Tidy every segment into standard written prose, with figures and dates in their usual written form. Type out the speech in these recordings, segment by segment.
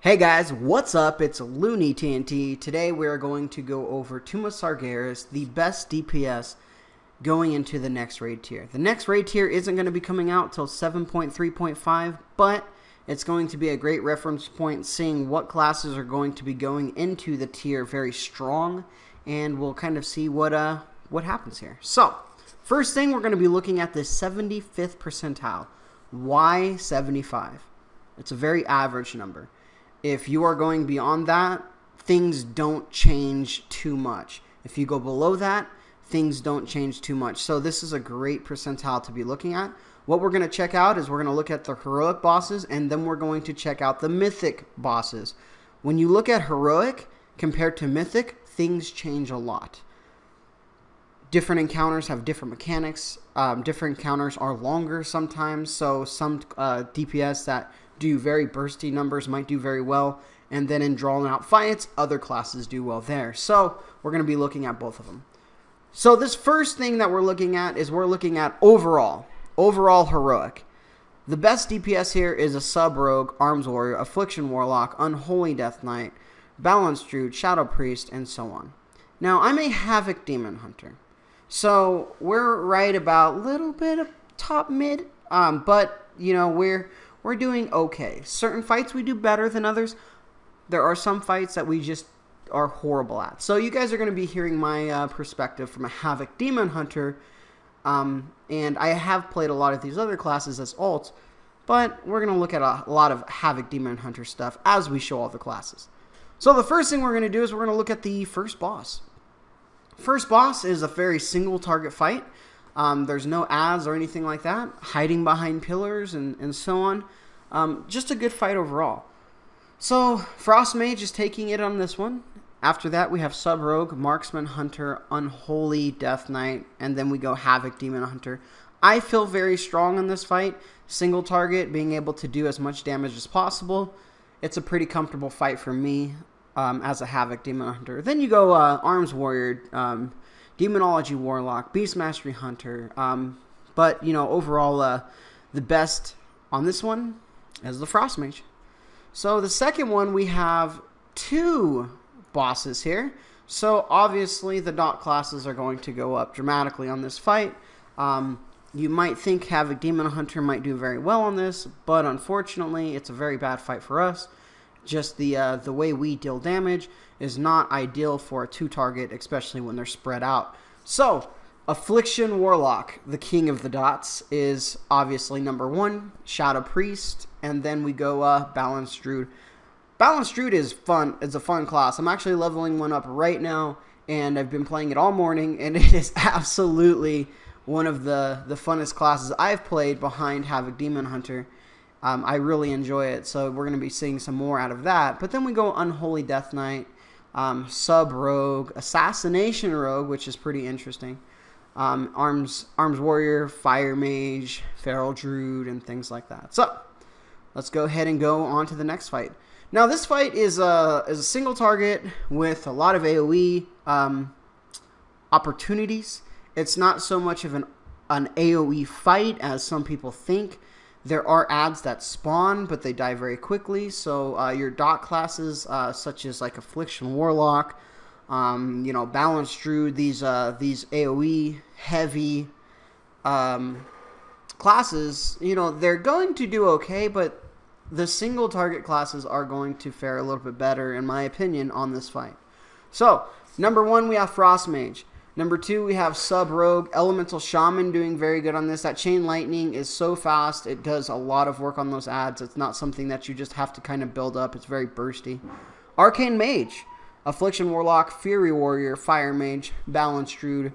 Hey guys, what's up? It's Looney TNT. Today we are going to go over Tomb of Sargeras, the best DPS going into the next raid tier. The next raid tier isn't going to be coming out till 7.3.5, but it's going to be a great reference point seeing what classes are going to be going into the tier very strong, and we'll kind of see what happens here. So, first thing we're going to be looking at the 75th percentile. Why 75? It's a very average number. If you are going beyond that, things don't change too much. If you go below that, things don't change too much. So this is a great percentile to be looking at. What we're going to check out is we're going to look at the heroic bosses, and then we're going to check out the mythic bosses. When you look at heroic compared to mythic, things change a lot. Different encounters have different mechanics. Different encounters are longer sometimes. So some DPS that do very bursty numbers might do very well, and then in drawn out fights other classes do well there. So we're going to be looking at both of them. So this first thing that we're looking at is we're looking at overall heroic. The best DPS here is a sub rogue, arms warrior, affliction warlock, unholy death knight, balance druid, shadow priest, and so on. Now I'm a havoc demon hunter, so we're right about a little bit of top mid, but you know, we're doing okay. Certain fights we do better than others. There are some fights that we just are horrible at. So you guys are going to be hearing my perspective from a Havoc Demon Hunter. And I have played a lot of these other classes as alts, but we're going to look at a lot of Havoc Demon Hunter stuff as we show all the classes. So the first thing we're going to do is we're going to look at the first boss. First boss is a very single target fight. There's no ads or anything like that, hiding behind pillars and so on. Just a good fight overall. So, Frost Mage is taking it on this one. After that, we have Sub Rogue, Marksman Hunter, Unholy Death Knight, and then we go Havoc Demon Hunter. I feel very strong in this fight. Single target, being able to do as much damage as possible. It's a pretty comfortable fight for me as a Havoc Demon Hunter. Then you go Arms Warrior, Demonology Warlock, Beast Mastery Hunter, but you know, overall the best on this one is the Frost Mage. So the second one, we have two bosses here, so obviously the dot classes are going to go up dramatically on this fight. You might think Havoc Demon Hunter might do very well on this, but unfortunately it's a very bad fight for us. Just the way we deal damage is not ideal for a two target, especially when they're spread out. So, Affliction Warlock, the king of the dots, is obviously number one. Shadow Priest, and then we go Balance Druid. Balance Druid is fun. It's a fun class. I'm actually leveling one up right now, and I've been playing it all morning, and it is absolutely one of the funnest classes I've played behind Havoc Demon Hunter. I really enjoy it, so we're going to be seeing some more out of that. But then we go Unholy Death Knight, Sub Rogue, Assassination Rogue, which is pretty interesting, Arms Warrior, Fire Mage, Feral Druid, and things like that. So let's go ahead and go on to the next fight. Now this fight is a single target with a lot of AoE opportunities. It's not so much of an AoE fight as some people think. There are ads that spawn, but they die very quickly. So your dot classes, such as like Affliction Warlock, you know, Balance Druid, these AoE heavy classes, you know, they're going to do okay, but the single target classes are going to fare a little bit better, in my opinion, on this fight. So number one, we have Frost Mage. Number two, we have Sub Rogue, Elemental Shaman doing very good on this. That Chain Lightning is so fast. It does a lot of work on those ads. It's not something that you just have to kind of build up. It's very bursty. Arcane Mage, Affliction Warlock, Fury Warrior, Fire Mage, Balance Druid,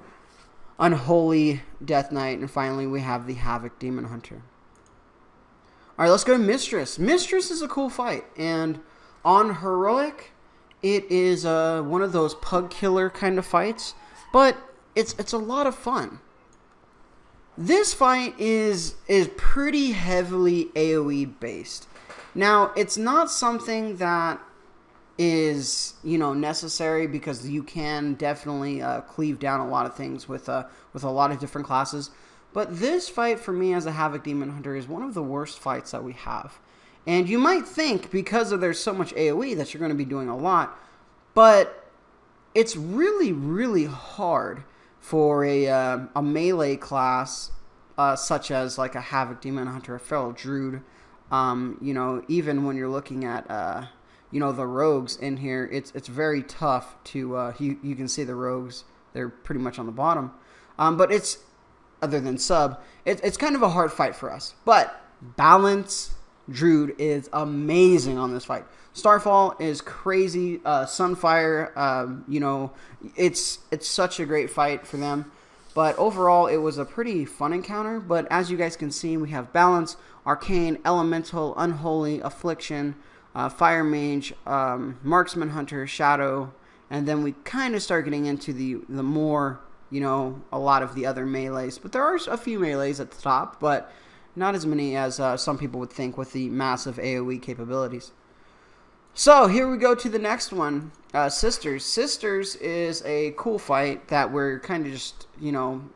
Unholy Death Knight, and finally we have the Havoc Demon Hunter. Alright, let's go to Mistress. Mistress is a cool fight, and on Heroic, it is one of those pug killer kind of fights. But it's a lot of fun. This fight is pretty heavily AoE based. Now, it's not something that is, you know, necessary, because you can definitely cleave down a lot of things with a lot of different classes. But this fight for me as a Havoc Demon Hunter is one of the worst fights that we have. And you might think because there's so much AoE that you're going to be doing a lot, but it's really, really hard for a melee class such as like a Havoc Demon Hunter, a Feral Druid. You know, even when you're looking at you know, the rogues in here, it's very tough to you can see the rogues, they're pretty much on the bottom, but it's, other than sub, it's kind of a hard fight for us. But balance Druid is amazing on this fight. Starfall is crazy. Sunfire, you know, it's such a great fight for them. But overall, it was a pretty fun encounter. But as you guys can see, we have balance, arcane, elemental, unholy, affliction, fire mage, marksman hunter, shadow, and then we kind of start getting into the more, you know, a lot of the other melees. But there are a few melees at the top, but not as many as some people would think with the massive AoE capabilities. So here we go to the next one, Sisters. Sisters is a cool fight that we're kind of just, you know,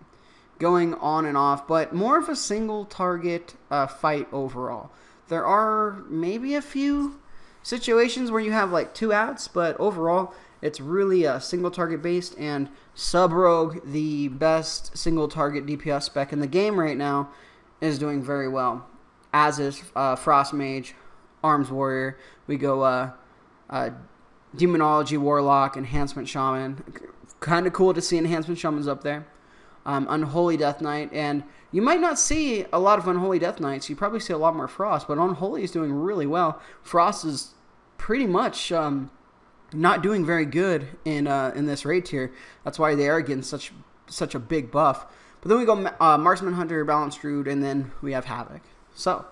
going on and off, but more of a single target fight overall. There are maybe a few situations where you have like 2 outs, but overall it's really single target based, and Sub Rogue, the best single target DPS spec in the game right now, is doing very well, as is Frost Mage, Arms Warrior. We go Demonology Warlock, Enhancement Shaman. Kind of cool to see Enhancement Shamans up there. Unholy Death Knight, and you might not see a lot of Unholy Death Knights. You probably see a lot more Frost, but Unholy is doing really well. Frost is pretty much not doing very good in this raid tier. That's why they are getting such a big buff. But then we go Marksman Hunter, Balanced Druid, and then we have Havoc. So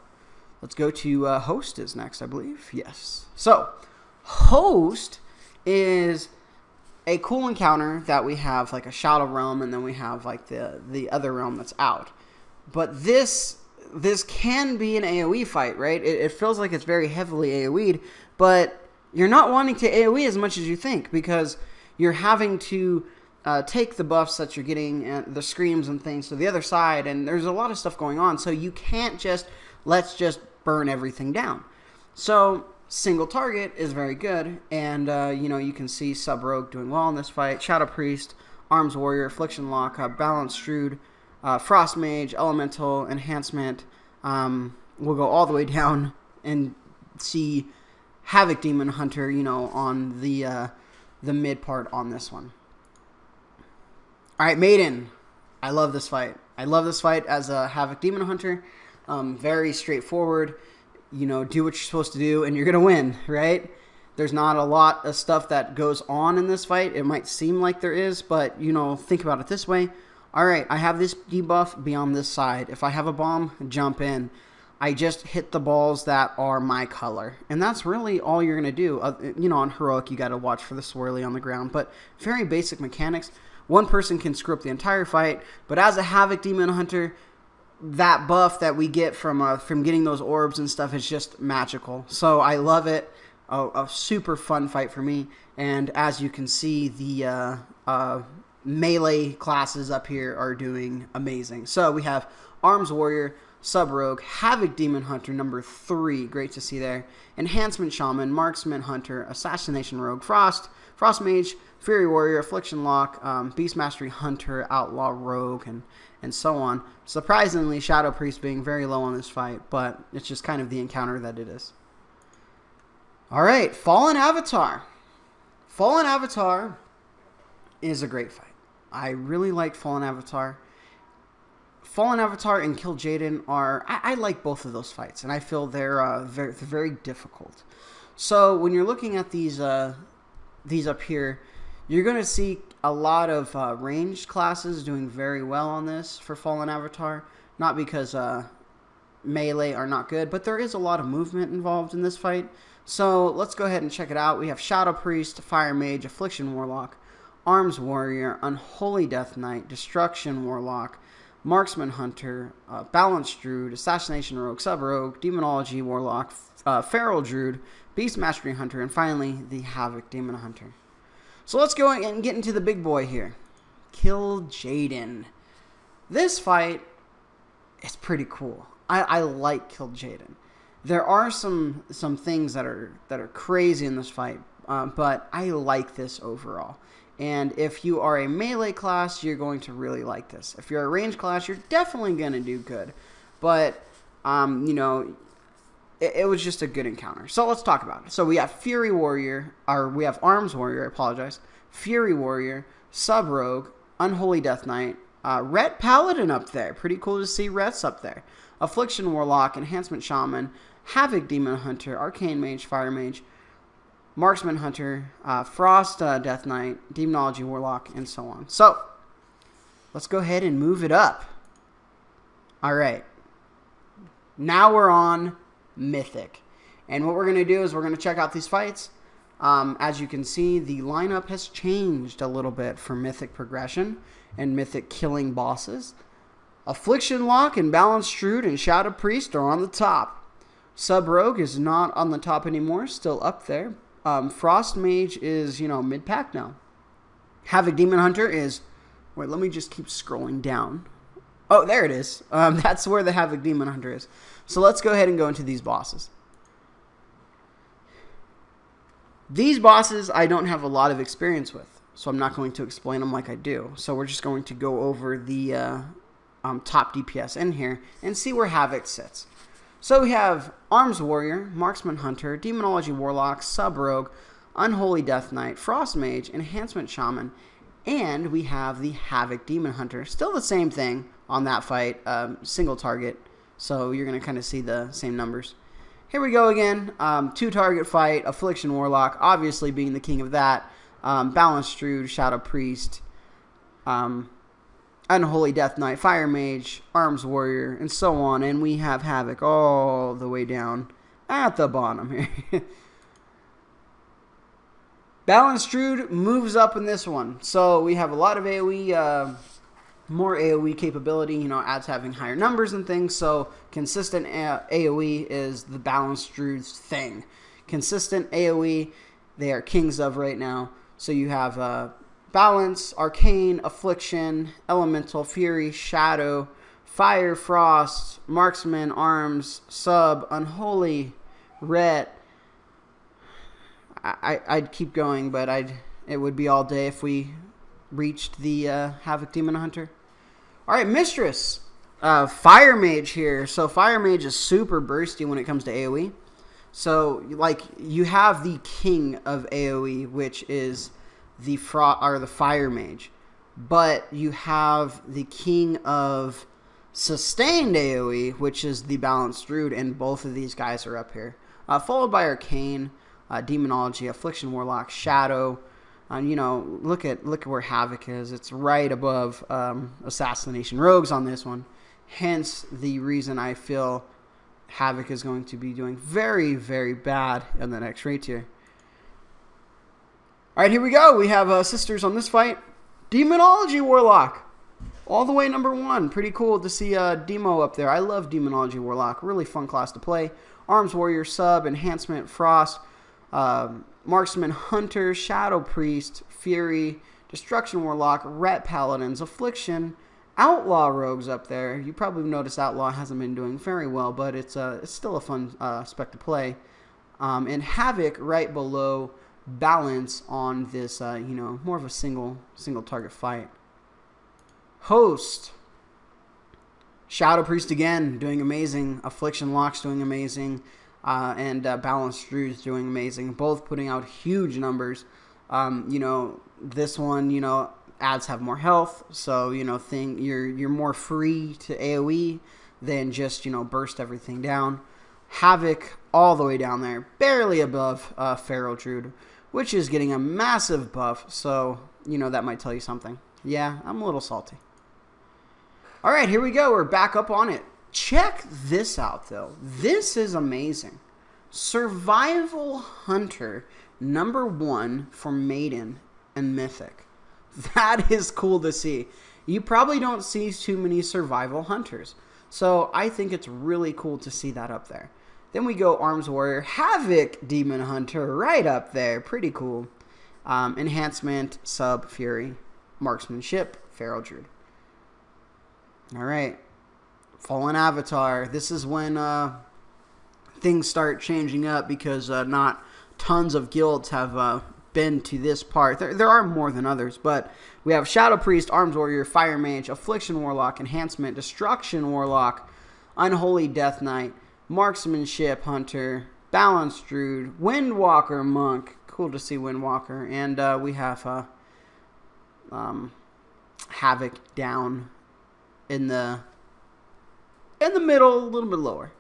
let's go to Host is next, I believe. Yes. So Host is a cool encounter that we have, like a Shadow Realm, and then we have like the other realm that's out. But this can be an AoE fight, right? It feels like it's very heavily AoE'd, but you're not wanting to AoE as much as you think, because you're having to take the buffs that you're getting, the screams and things, to the other side, and there's a lot of stuff going on, so you can't just, let's just burn everything down. So single target is very good, and you know, you can see Sub Rogue doing well in this fight. Shadow Priest, Arms Warrior, Affliction Lock, Balanced Druid, Frost Mage, Elemental, Enhancement. We'll go all the way down and see Havoc Demon Hunter, you know, on the mid part on this one. Alright, Maiden. I love this fight. I love this fight as a Havoc Demon Hunter. Very straightforward. You know, do what you're supposed to do and you're going to win, right? There's not a lot of stuff that goes on in this fight. It might seem like there is, but, you know, think about it this way. Alright, I have this debuff, be on this side. If I have a bomb, jump in. I just hit the balls that are my color. And that's really all you're going to do. You know, on Heroic, you got to watch for the swirly on the ground. But very basic mechanics. One person can screw up the entire fight. But as a Havoc Demon Hunter, that buff that we get from getting those orbs and stuff is just magical. So I love it. A super fun fight for me. And as you can see, the melee classes up here are doing amazing. So we have Arms Warrior, Sub Rogue, Havoc Demon Hunter, number 3. Great to see there. Enhancement Shaman, Marksman Hunter, Assassination Rogue, Frost Mage, Fury Warrior, Affliction Lock, Beast Mastery Hunter, Outlaw Rogue, and so on. Surprisingly, Shadow Priest being very low on this fight, but it's just kind of the encounter that it is. Alright, Fallen Avatar. Fallen Avatar is a great fight. I really like Fallen Avatar. Fallen Avatar and Kill Jaden are... I like both of those fights, and I feel they're very difficult. So when you're looking at these up here, you're going to see a lot of ranged classes doing very well on this for Fallen Avatar. Not because melee are not good, but there is a lot of movement involved in this fight. So let's go ahead and check it out. We have Shadow Priest, Fire Mage, Affliction Warlock, Arms Warrior, Unholy Death Knight, Destruction Warlock, Marksman Hunter, Balanced Druid, Assassination Rogue, Sub Rogue, Demonology Warlock, Feral Druid, Beast Mastery Hunter, and finally the Havoc Demon Hunter. So let's go and get into the big boy here. Kill Jaden. This fight is pretty cool. I like Kill Jaden. There are some things that are crazy in this fight, but I like this overall. And if you are a melee class, you're going to really like this. If you're a range class, you're definitely going to do good. But, you know, it was just a good encounter. So let's talk about it. So we have Fury Warrior, or we have Arms Warrior, I apologize. Fury Warrior, Sub Rogue, Unholy Death Knight, Ret Paladin up there. Pretty cool to see Rets up there. Affliction Warlock, Enhancement Shaman, Havoc Demon Hunter, Arcane Mage, Fire Mage, Marksman Hunter, Frost Death Knight, Demonology Warlock, and so on. So, let's go ahead and move it up. Alright. Now we're on Mythic. And what we're going to do is we're going to check out these fights. As you can see, the lineup has changed a little bit for Mythic progression and Mythic killing bosses. Affliction Lock and Balanced Druid and Shadow Priest are on the top. Sub Rogue is not on the top anymore, still up there. Frost Mage is, you know, mid-pack now. Havoc Demon Hunter is... Wait, let me just keep scrolling down. Oh, there it is. That's where the Havoc Demon Hunter is. So let's go ahead and go into these bosses. These bosses I don't have a lot of experience with, so I'm not going to explain them like I do. So we're just going to go over the top DPS in here and see where Havoc sits. So we have Arms Warrior, Marksman Hunter, Demonology Warlock, Sub Rogue, Unholy Death Knight, Frost Mage, Enhancement Shaman, and we have the Havoc Demon Hunter. Still the same thing on that fight, single target, so you're going to kind of see the same numbers. Here we go again, 2-target fight, Affliction Warlock, obviously being the king of that, Balanced Druid, Shadow Priest, Unholy Death Knight, Fire Mage, Arms Warrior, and so on. And we have Havoc all the way down at the bottom here. Balanced Druid moves up in this one. So we have a lot of AoE, more AoE capability, you know, adds having higher numbers and things. So consistent AoE is the Balanced Druid's thing. Consistent AoE, they are kings of right now. So you have... Balance, Arcane, Affliction, Elemental, Fury, Shadow, Fire, Frost, Marksman, Arms, Sub, Unholy, Ret. I'd keep going, but it would be all day if we reached the Havoc Demon Hunter. Alright, Mistress. Fire Mage here. So Fire Mage is super bursty when it comes to AoE. So, like, you have the king of AoE, which is... the Fire Mage, but you have the king of sustained AoE, which is the Balanced Druid, and both of these guys are up here, followed by Arcane, Demonology, Affliction Warlock, Shadow. You know, look at where Havoc is. It's right above Assassination Rogues on this one. Hence the reason I feel Havoc is going to be doing very, very bad in the next raid tier. Alright, here we go. We have sisters on this fight. Demonology Warlock. All the way number 1. Pretty cool to see Demo up there. I love Demonology Warlock. Really fun class to play. Arms Warrior, Sub, Enhancement, Frost, Marksman, Hunter, Shadow Priest, Fury, Destruction Warlock, Ret Paladins, Affliction, Outlaw Rogues up there. You probably noticed Outlaw hasn't been doing very well, but it's still a fun spec to play. And Havoc right below Balance on this, you know, more of a single target fight. Host. Shadow Priest again, doing amazing. Affliction Lock's doing amazing. And Balanced Druid's doing amazing. Both putting out huge numbers. You know, this one, you know, adds have more health. So, you know, you're more free to AoE than just, you know, burst everything down. Havoc all the way down there. Barely above Feral Druid, which is getting a massive buff, so, you know, that might tell you something. Yeah, I'm a little salty. Alright, here we go. We're back up on it. Check this out, though. This is amazing. Survival Hunter, number 1 for Maiden and Mythic. That is cool to see. You probably don't see too many Survival Hunters, so I think it's really cool to see that up there. Then we go Arms Warrior, Havoc Demon Hunter, right up there. Pretty cool. Enhancement, Sub, Fury, Marksmanship, Feral Druid. Alright. Fallen Avatar. This is when things start changing up because not tons of guilds have been to this part. There are more than others, but we have Shadow Priest, Arms Warrior, Fire Mage, Affliction Warlock, Enhancement, Destruction Warlock, Unholy Death Knight, Marksmanship Hunter, Balanced Druid, Windwalker Monk. Cool to see Windwalker, and we have Havoc down in the middle, a little bit lower.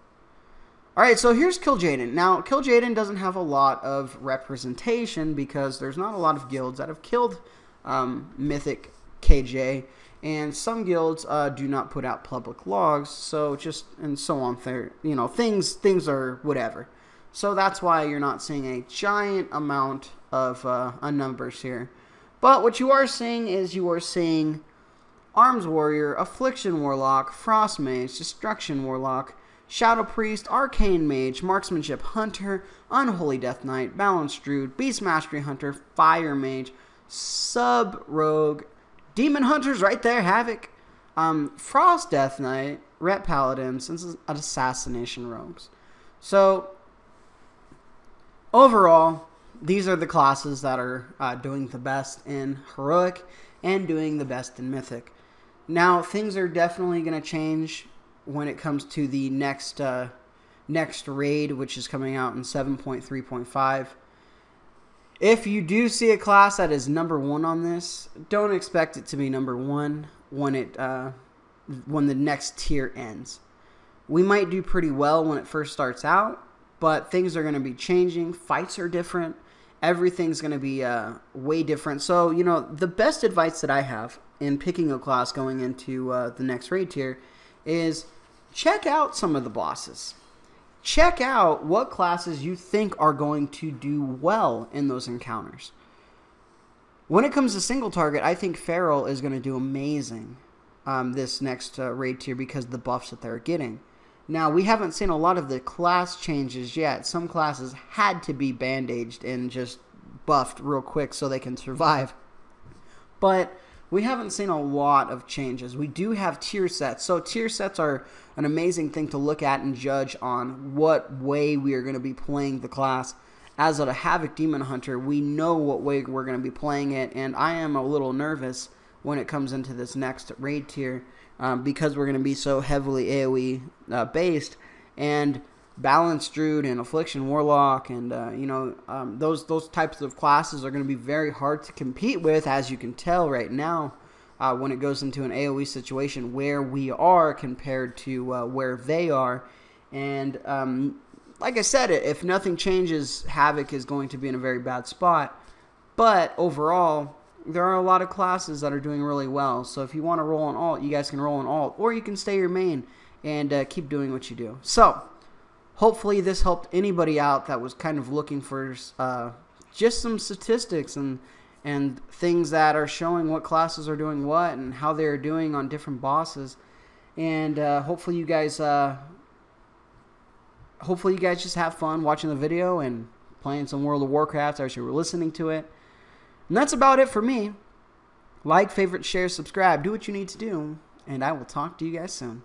Alright, so here's Kil'jaeden. Now, Kil'jaeden doesn't have a lot of representation because there's not a lot of guilds that have killed Mythic KJ, and some guilds do not put out public logs, so just, and so on there, you know, things are whatever. So that's why you're not seeing a giant amount of numbers here. But what you are seeing is you are seeing Arms Warrior, Affliction Warlock, Frost Mage, Destruction Warlock, Shadow Priest, Arcane Mage, Marksmanship Hunter, Unholy Death Knight, Balanced Druid, Beast Mastery Hunter, Fire Mage, Sub Rogue, Demon Hunters right there, Havoc, Frost Death Knight, Ret Paladins, and Assassination Rogues. So, overall, these are the classes that are doing the best in Heroic and doing the best in Mythic. Now, things are definitely going to change when it comes to the next raid, which is coming out in 7.3.5. If you do see a class that is number 1 on this, don't expect it to be number 1 when the next tier ends. We might do pretty well when it first starts out, but things are going to be changing. Fights are different. Everything's going to be way different. So, you know, the best advice that I have in picking a class going into the next raid tier is check out some of the bosses. Check out what classes you think are going to do well in those encounters. When it comes to single target, I think Feral is going to do amazing this next raid tier because of the buffs that they're getting. Now, we haven't seen a lot of the class changes yet. Some classes had to be bandaged and just buffed real quick so they can survive. But we haven't seen a lot of changes. We do have tier sets. So tier sets are an amazing thing to look at and judge on what way we are going to be playing the class. As a Havoc Demon Hunter, we know what way we're going to be playing it, and I am a little nervous when it comes into this next raid tier because we're going to be so heavily AoE based, and Balanced Druid and Affliction Warlock and those types of classes are going to be very hard to compete with, as you can tell right now when it goes into an AoE situation where we are compared to where they are. And like I said, if nothing changes, Havoc is going to be in a very bad spot. But overall, there are a lot of classes that are doing really well. So if you want to roll on alt, you guys can roll on alt, or you can stay your main and keep doing what you do. So hopefully this helped anybody out that was kind of looking for just some statistics and things that are showing what classes are doing what and how they're doing on different bosses. And hopefully you guys just have fun watching the video and playing some World of Warcraft as you were listening to it. And that's about it for me. Like, favorite, share, subscribe, do what you need to do, and I will talk to you guys soon.